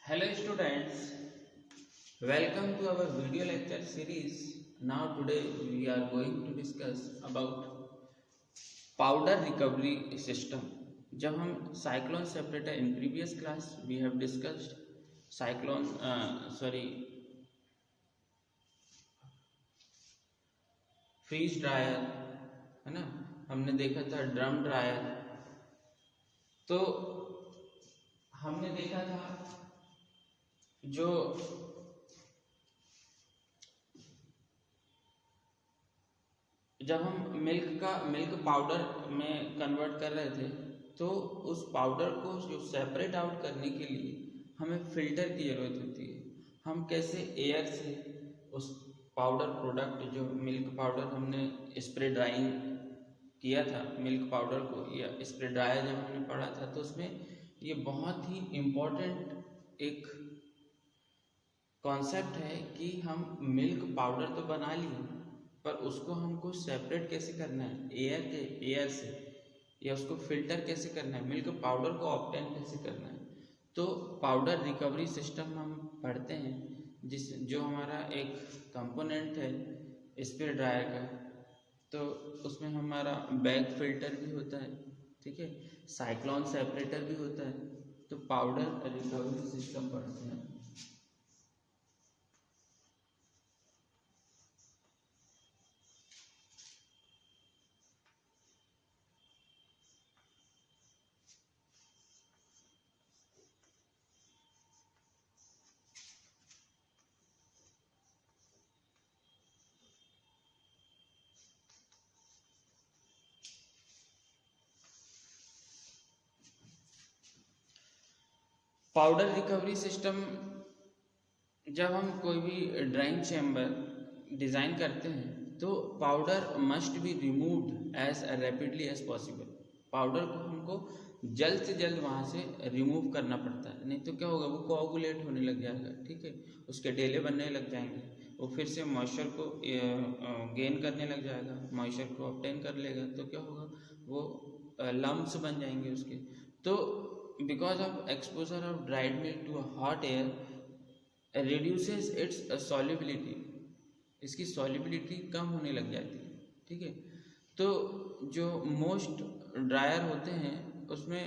Hello students, welcome to our video lecture series. Now today we are going to discuss about powder recovery system. जब हम cyclone separator in previous class we have discussed cyclone freeze dryer है ना, हमने देखा था drum dryer. तो हमने देखा था जो जब हम मिल्क पाउडर में कन्वर्ट कर रहे थे तो उस पाउडर को जो सेपरेट आउट करने के लिए हमें फिल्टर की ज़रूरत होती है। हम कैसे एयर से उस पाउडर प्रोडक्ट जो मिल्क पाउडर हमने स्प्रे ड्राइंग किया था मिल्क पाउडर को, या स्प्रे ड्रायर जब हमने पढ़ा था तो उसमें ये बहुत ही इम्पोर्टेंट एक कॉन्सेप्ट है कि हम मिल्क पाउडर तो बना लिए पर उसको हमको सेपरेट कैसे करना है एयर से, या उसको फिल्टर कैसे करना है, मिल्क पाउडर को ऑब्टेन कैसे करना है। तो पाउडर रिकवरी सिस्टम हम पढ़ते हैं जो हमारा एक कंपोनेंट है स्प्रे ड्रायर का। तो उसमें हमारा बैक फिल्टर भी होता है, ठीक है, साइक्लोन सेपरेटर भी होता है। तो पाउडर रिकवरी सिस्टम पढ़ते हैं। पाउडर रिकवरी सिस्टम, जब हम कोई भी ड्राइंग चैम्बर डिज़ाइन करते हैं तो powder must be removed as rapidly as possible. Powder को हमको जल्द से जल्द वहाँ से रिमूव करना पड़ता है, नहीं तो क्या होगा, वो कोआगुलेट होने लग जाएगा, ठीक है, उसके डेले बनने लग जाएंगे, वो फिर से मॉइस्चर को गेन करने लग जाएगा, मॉइस्चर को ऑब्टेन कर लेगा, तो क्या होगा, वो लम्स बन जाएंगे उसके। तो because of exposure of dried milk to hot air reduces its solubility, इसकी सॉल्युबिलिटी कम होने लग जाती है, ठीक है। तो जो मोस्ट ड्रायर होते हैं उसमें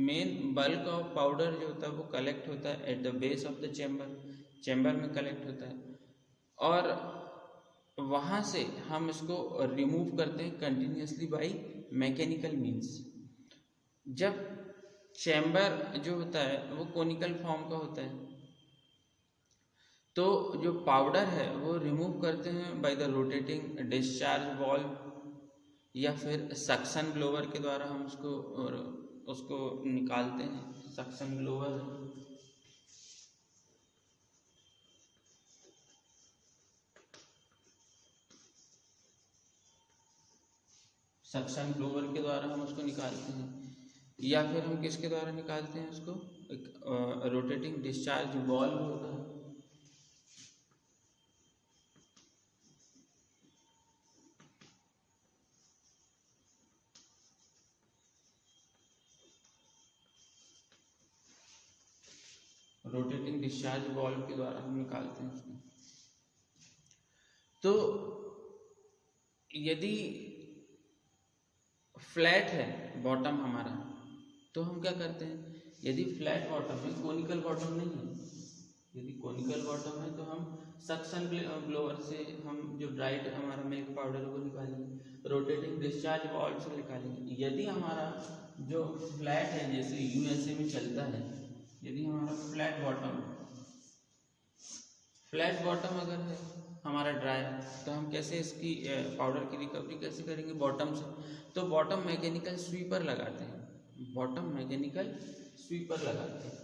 मेन बल्क ऑफ पाउडर जो होता है वो कलेक्ट होता है at the base of the chamber में कलेक्ट होता है, और वहाँ से हम इसको रिमूव करते हैं कंटिन्यूसली बाई मैकेनिकल मीन्स। जब चैम्बर जो होता है वो कोनिकल फॉर्म का होता है तो जो पाउडर है वो रिमूव करते हैं by the rotating discharge valve, या फिर सक्शन ब्लोवर के द्वारा हम उसको निकालते हैं। सक्शन ब्लोवर के द्वारा हम उसको निकालते हैं, या फिर हम किसके द्वारा निकालते हैं उसको, एक रोटेटिंग डिस्चार्ज वाल्व होता है। रोटेटिंग डिस्चार्ज वाल्व के द्वारा हम निकालते हैं उसको। तो यदि फ्लैट है बॉटम हमारा तो हम क्या करते हैं, यदि फ्लैट बॉटम है, कोनिकल बॉटम नहीं है, यदि कोनिकल बॉटम है तो हम सक्शन ब्लोअर से हम जो ड्राइड हमारा मिल्क पाउडर को निकालेंगे, रोटेटिंग डिस्चार्ज वाल्व से निकालेंगे। यदि हमारा जो फ्लैट है, जैसे यूएसए में चलता है, यदि हमारा फ्लैट बॉटम अगर है हमारा ड्राई, तो हम कैसे इसकी पाउडर की रिकवरी कैसे करेंगे बॉटम से। तो बॉटम मैकेनिकल स्वीपर लगाते हैं, बॉटम मैकेनिकल स्वीपर लगाते हैं।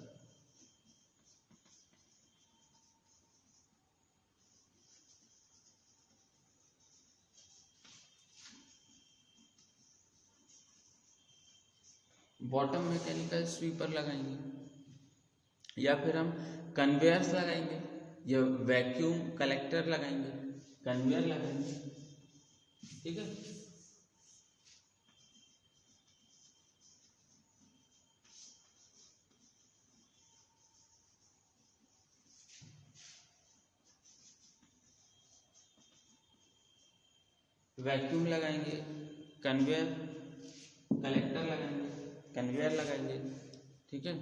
बॉटम मैकेनिकल स्वीपर लगाएंगे, या फिर हम कन्वेयर्स लगाएंगे, या वैक्यूम कलेक्टर लगाएंगे, कन्वेयर लगाएंगे, ठीक है। वैक्यूम लगाएंगे, कन्वेयर, कलेक्टर लगाएंगे, कन्वेयर लगाएंगे, ठीक है।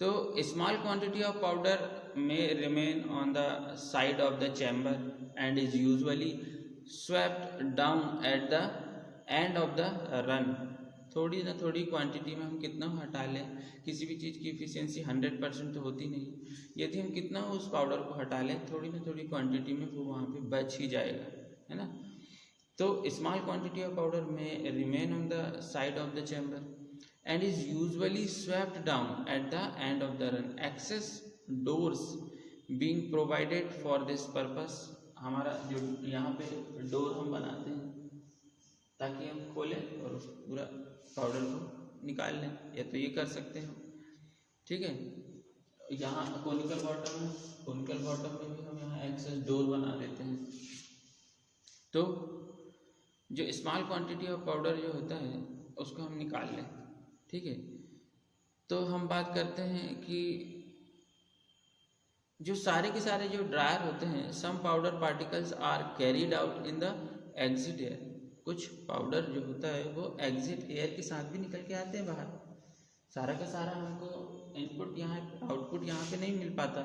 तो स्मॉल क्वांटिटी ऑफ पाउडर में remain on the side of the chamber and is usually swept down at the end of the run. थोड़ी ना थोड़ी क्वांटिटी में हम कितना हटा लें, किसी भी चीज़ की इफिशियंसी 100% तो होती नहीं, यदि हम कितना उस पाउडर को हटा लें थोड़ी ना थोड़ी क्वांटिटी में वो वहाँ पे बच ही जाएगा, है ना। तो स्मॉल क्वांटिटी ऑफ पाउडर में remain on the side of the chamber and is usually swept down at the end of the run. Access doors being provided for this purpose. हमारा जो यहाँ पे डोर हम बनाते हैं ताकि हम खोलें और उस पूरा पाउडर को निकाल लें, या तो ये कर सकते हैं, ठीक है। यहाँ कोनिकल बॉटम है, कोनिकल बॉटम में भी हम यहाँ एक्सेस डोर बना देते हैं। तो जो स्मॉल क्वांटिटी ऑफ पाउडर जो होता है उसको हम निकाल लें, ठीक है। तो हम बात करते हैं कि जो सारे के सारे जो ड्रायर होते हैं, some powder particles are carried out in the exit air. कुछ पाउडर जो होता है वो एग्जिट एयर के साथ भी निकल के आते हैं बाहर। सारा का सारा हमको इनपुट यहाँ, आउटपुट यहाँ पे नहीं मिल पाता।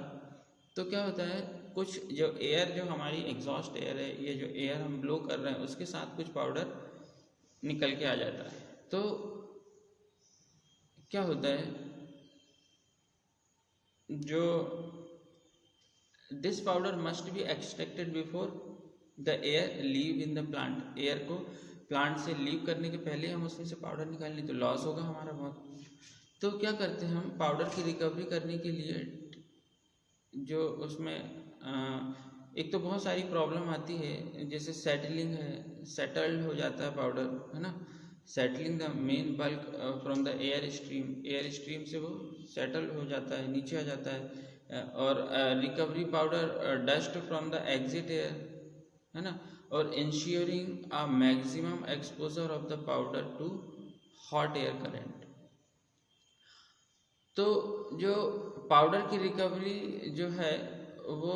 तो क्या होता है, कुछ जो एयर जो हमारी एग्जॉस्ट एयर है, ये जो एयर हम ब्लो कर रहे हैं उसके साथ कुछ पाउडर निकल के आ जाता है। तो क्या होता है, जो this powder must be extracted before the air leave in the plant. Air को प्लांट से लीव करने के पहले हम उसमें से पाउडर निकाल लें तो लॉस होगा हमारा बहुत। तो क्या करते हैं हम, पाउडर की रिकवरी करने के लिए जो उसमें एक तो बहुत सारी प्रॉब्लम आती है, जैसे सेटलिंग है, सेटल्ड हो जाता है पाउडर, है ना। Settling the main bulk from the air stream, air stream से वो सेटल हो जाता है, नीचे आ जाता है। और recovery powder dust from the exit air, है ना। और ensuring a maximum exposure of the powder to hot air current. तो जो पाउडर की रिकवरी जो है वो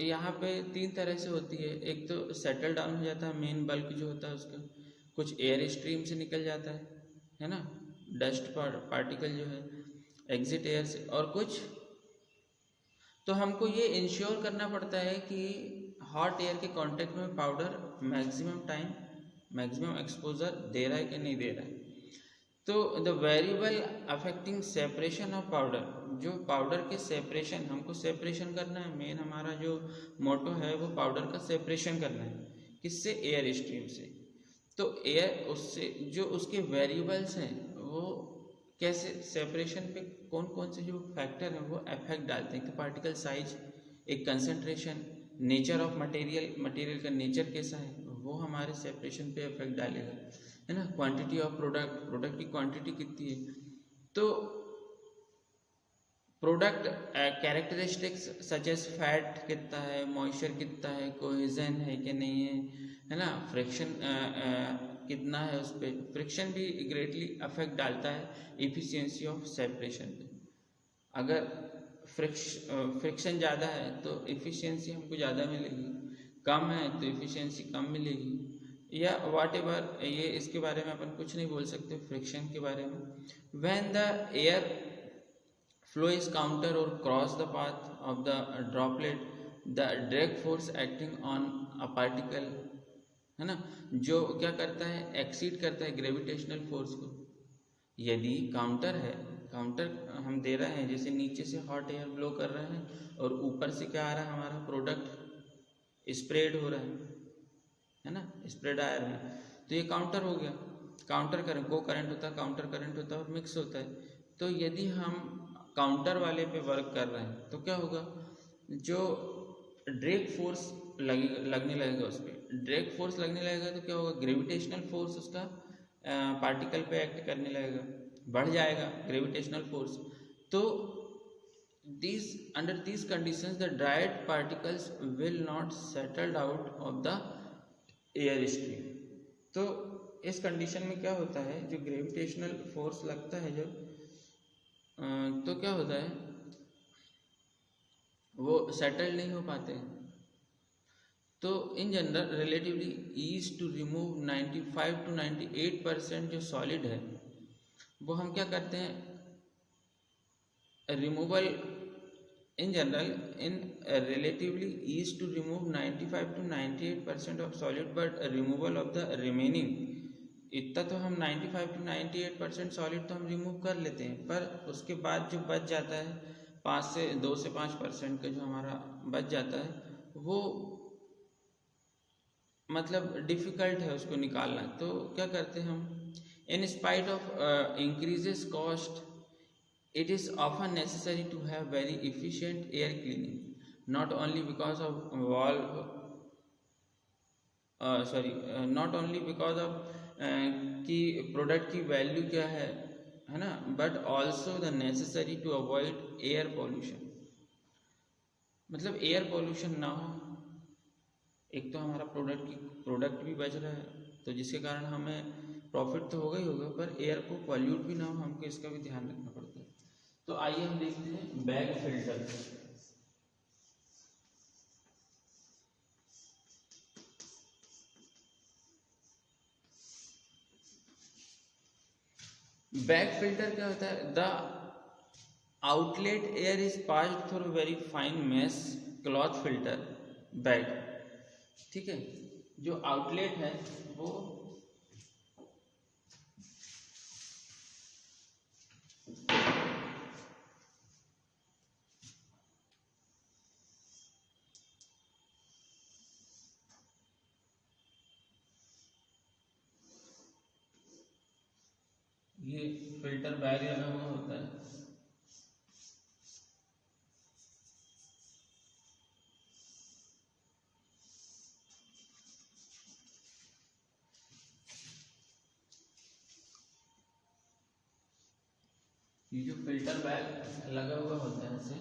यहाँ पे 3 तरह से होती है। एक तो सेटल डाउन हो जाता है, मेन बल्क जो होता है उसका, कुछ एयर स्ट्रीम से निकल जाता है ना, डस्ट पार्टिकल जो है एग्जिट एयर से, और कुछ तो हमको ये इंश्योर करना पड़ता है कि हॉट एयर के कांटेक्ट में powder maximum time, maximum exposure दे रहा है कि नहीं दे रहा है। तो the variable affecting separation of powder, जो पाउडर के सेपरेशन, हमको सेपरेशन करना है, मेन हमारा जो मोटो है वो पाउडर का सेपरेशन करना है, किससे, एयर स्ट्रीम से। तो एयर उससे जो उसके वेरिएबल्स हैं वो कैसे सेपरेशन पे कौन कौन से जो फैक्टर हैं वो इफेक्ट डालते हैं। तो पार्टिकल साइज, एक concentration, nature of material, material का नेचर कैसा है वो हमारे सेपरेशन पे इफेक्ट डालेगा, है ना। क्वांटिटी ऑफ प्रोडक्ट, प्रोडक्ट की क्वांटिटी कितनी है। तो product characteristics such as fat कितना है, मॉइस्चर कितना है, कोहेजन है कि नहीं है ना, फ्रिक्शन कितना है उस पर। फ्रिक्शन भी ग्रेटली अफेक्ट डालता है इफिशियंसी ऑफ सेपरेशन पे। अगर फ्रिक्शन ज़्यादा है तो इफिशियंसी हमको ज़्यादा मिलेगी, कम है तो इफिशियंसी कम मिलेगी, या वाट एवर, ये इसके बारे में अपन कुछ नहीं बोल सकते फ्रिक्शन के बारे में। When the air flow is counter or cross the path of the droplet, the drag force acting on a particle, है ना, जो क्या करता है, एक्सीड करता है ग्रेविटेशनल फोर्स को। यदि काउंटर है, काउंटर हम दे रहे हैं, जैसे नीचे से हॉट एयर ब्लो कर रहे हैं और ऊपर से क्या आ रहा है, हमारा प्रोडक्ट स्प्रेड हो रहा है ना, स्प्रेड आयर में, तो ये काउंटर हो गया। काउंटर करंट, को करंट होता है, काउंटर करंट होता है और मिक्स होता है। तो यदि हम काउंटर वाले पे वर्क कर रहे हैं तो क्या होगा, जो ड्रैग फोर्स लगने लगेगा, उस पर ड्रैग फोर्स लगने लगेगा तो क्या होगा, ग्रेविटेशनल फोर्स उसका पार्टिकल पे एक्ट करने लगेगा, बढ़ जाएगा ग्रेविटेशनल फोर्स। तो under these conditions the dried particles will not settled out of the air stream. तो इस कंडीशन में क्या होता है, जो ग्रेविटेशनल फोर्स लगता है जब, तो क्या होता है, वो सेटल नहीं हो पाते हैं। तो in general relatively easy to remove 95 to 98% जो सॉलिड है वो हम क्या करते हैं removal in general in relatively easy to remove 95 to 98% of solid but removal of the remaining इतना तो हम 95 to 98% सॉलिड तो हम रिमूव कर लेते हैं, पर उसके बाद जो बच जाता है 2 से 5% का जो हमारा बच जाता है वो मतलब डिफ़िकल्ट है उसको निकालना। तो क्या करते हैं हम, in spite of increases cost it is often necessary to have very efficient air cleaning, not only because of not only because of कि प्रोडक्ट की वैल्यू क्या है ना, but also the necessary to avoid air pollution. मतलब air pollution ना हो, एक तो हमारा प्रोडक्ट भी बच रहा है तो जिसके कारण हमें प्रॉफिट तो होगा ही होगा, पर एयर को पॉल्यूट भी ना हो, हमको इसका भी ध्यान रखना पड़ता है। तो आइए हम देखते हैं बैग फिल्टर। बैग फिल्टर क्या होता है, the outlet air is passed through very fine mesh cloth filter bag. ठीक है, जो आउटलेट है वो ये फिल्टर बैग लगा हुआ होता है। ये जो फिल्टर बैग लगा हुआ होता है इसे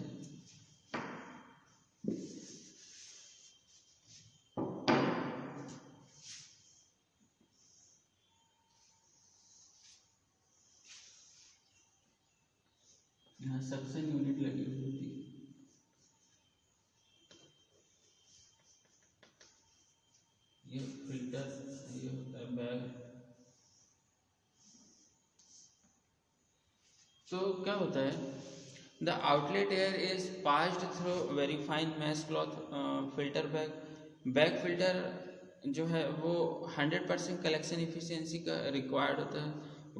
यहाँ सक्शन यूनिट लगी हुई होती है। ये फिल्टर, ये होता है बैग। तो क्या होता है, the outlet air is passed through very fine mesh cloth filter bag. Bag filter जो है वो 100% कलेक्शन इफिशिएंसी का रिक्वायर्ड होता है,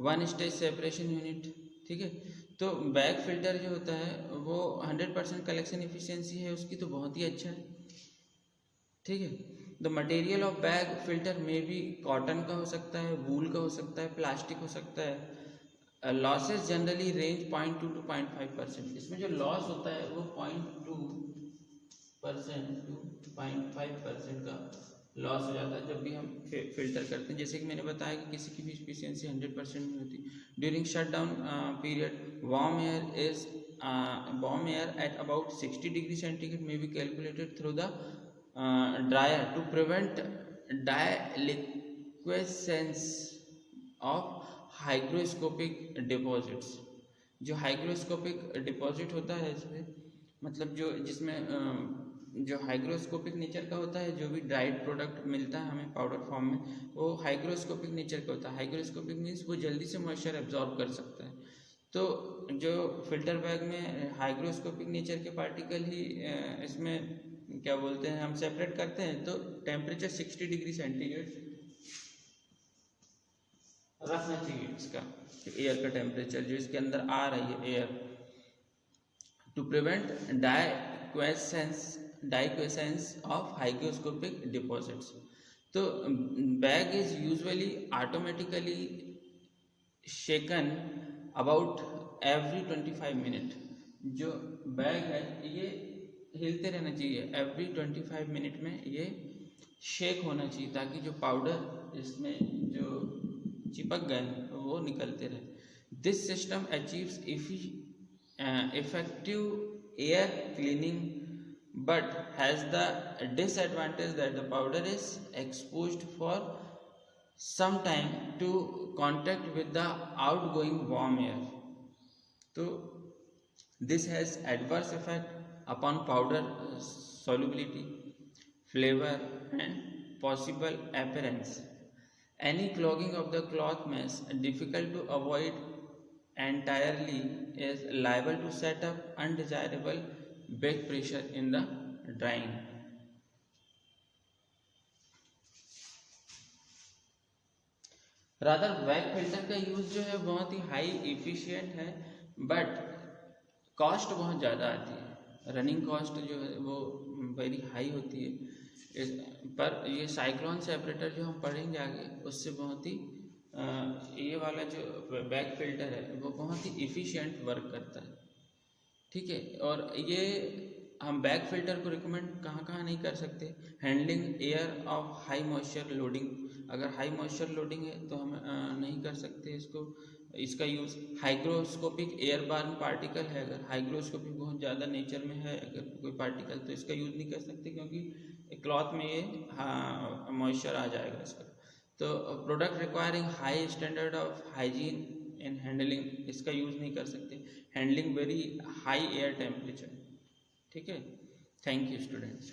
1 स्टेज सेपरेशन यूनिट। ठीक है, तो बैग फिल्टर जो होता है वो 100% कलेक्शन इफिशिएंसी है उसकी, तो बहुत ही अच्छा है। ठीक है, the material of bag filter में भी कॉटन का हो सकता है, वूल का हो सकता है, प्लास्टिक हो सकता है। Losses generally range 0.2 to 0.5%। इसमें जो लॉस होता है वो 0.2% to 0.5% का लॉस हो जाता है जब भी हम फिल्टर करते हैं। जैसे कि मैंने बताया कि किसी की भी एफिशिएंसी 100% नहीं होती। During shutdown period warm air at about 60 degree centigrade में be calculated through the dryer to prevent deliquescence of hygroscopic deposits. जो हाइग्रोस्कोपिक डिपॉजिट होता है इसमें, मतलब जिसमें जो हाइग्रोस्कोपिक नेचर का होता है, जो भी ड्राइड प्रोडक्ट मिलता है हमें पाउडर फॉर्म में, वो हाइग्रोस्कोपिक नेचर का होता है। हाइग्रोस्कोपिक मीन्स वो जल्दी से मॉइस्चर एब्जॉर्ब कर सकता है। तो जो फिल्टर बैग में हाइग्रोस्कोपिक नेचर के पार्टिकल ही इसमें क्या बोलते हैं हम सेपरेट करते हैं। तो टेम्परेचर 60 डिग्री सेंटीग्रेड रखना चाहिए इसका, एयर का टेम्परेचर जो इसके अंदर आ रही है air, to prevent deliquescence of hygroscopic deposits. तो bag is usually automatically shaken about every 25 minute. जो बैग है ये हिलते रहना चाहिए, एवरी 25 मिनट में ये शेक होना चाहिए ताकि जो पाउडर इसमें जो चिपक गए वो निकलते रहे। This system achieves effective air cleaning but has the disadvantage that the powder is exposed for some time to contact with the outgoing warm air. So this has adverse effect upon powder solubility. flavor and possible appearance. Any clogging of the cloth mesh difficult to avoid entirely is liable to set up undesirable back pressure in the drying. Rather back filter का use जो है बहुत ही high efficient है, but cost बहुत ज़्यादा आती है। Running cost जो है वो वेरी हाई होती है। पर ये साइक्लोन सेपरेटर जो हम पढ़ेंगे आगे, उससे बहुत ही ये वाला जो बैक फिल्टर है वो बहुत ही इफ़िशिएंट वर्क करता है। ठीक है, और ये हम बैक फिल्टर को रिकमेंड कहाँ कहाँ नहीं कर सकते। Handling air of high moisture loading, अगर हाई मॉइस्चर लोडिंग है तो हम नहीं कर सकते इसको। इसका यूज़ हाइग्रोस्कोपिक एयर बार्न पार्टिकल है, अगर हाइग्रोस्कोपिक बहुत ज़्यादा नेचर में है अगर कोई पार्टिकल, तो इसका यूज़ नहीं कर सकते क्योंकि क्लॉथ में ये मॉइस्चर आ जाएगा इसका। तो product requiring high standard of hygiene in handling, इसका यूज़ नहीं कर सकते। Handling very high air temperature. ठीक है, थैंक यू स्टूडेंट्स।